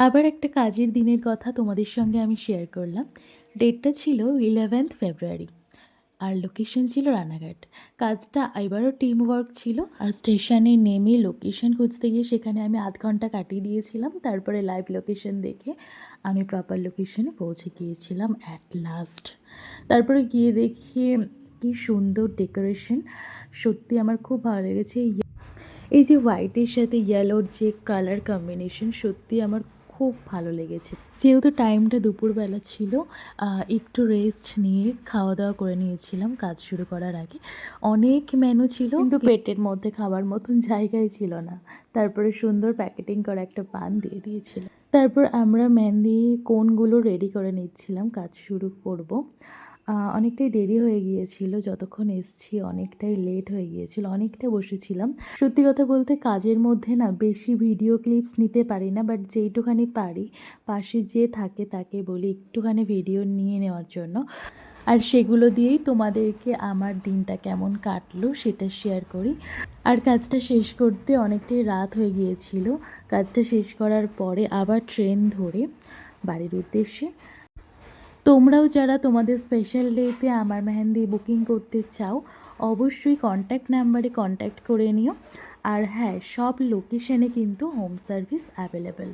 আবার একটা কাজের দিনের কথা তোমাদের সঙ্গে আমি শেয়ার করলাম। ডেটটা ছিল 11th ফেব্রুয়ারি আর লোকেশন ছিল রানাঘাট। কাজটা এবারও টিম ওয়ার্ক ছিল। আর স্টেশনে নেমে লোকেশন খুঁজতে গিয়ে সেখানে আমি আধ ঘন্টা কাটিয়ে দিয়েছিলাম। তারপরে লাইভ লোকেশন দেখে আমি প্রপার লোকেশনে পৌঁছে গিয়েছিলাম অ্যাট লাস্ট। তারপরে গিয়ে দেখি কি সুন্দর ডেকোরেশন, সত্যি আমার খুব ভালো লেগেছে। এই যে হোয়াইটের সাথে ইয়েলোর যে কালার কম্বিনেশন, সত্যি আমার খুব ভালো লেগেছে। যেহেতু টাইমটা দুপুরবেলা ছিল, একটু রেস্ট নিয়ে খাওয়া দাওয়া করে নিয়েছিলাম কাজ শুরু করার আগে। অনেক মেনু ছিল কিন্তু পেটের মধ্যে খাবার মতন জায়গায় ছিল না। তারপরে সুন্দর প্যাকেটিং করা একটা পান দিয়ে দিয়েছিল। তারপর আমরা মেহেন্দি কোনগুলো রেডি করে নিচ্ছিলাম, কাজ শুরু করব। অনেকটাই দেরি হয়ে গিয়েছিল, যতক্ষণ এসছি অনেকটাই লেট হয়ে গিয়েছিল, অনেকটা বসেছিলাম। সত্যি কথা বলতে কাজের মধ্যে না বেশি ভিডিও ক্লিপস নিতে পারি না, বাট যেইটুখানি পারি পাশে যে থাকে তাকে বলি একটুখানি ভিডিও নিয়ে নেওয়ার জন্য। আর সেগুলো দিয়েই তোমাদেরকে আমার দিনটা কেমন কাটলো সেটা শেয়ার করি। আর কাজটা শেষ করতে অনেকটাই রাত হয়ে গিয়েছিল। কাজটা শেষ করার পরে আবার ট্রেন ধরে বাড়ির উদ্দেশ্যে। তোমরাও যারা তোমাদের স্পেশাল ডেতে আমার মেহেন্দি বুকিং করতে চাও, অবশ্যই কন্ট্যাক্ট নাম্বারে কন্ট্যাক্ট করে নিও। আর হ্যাঁ, সব লোকেশানে কিন্তু হোম সার্ভিস অ্যাভেলেবেল।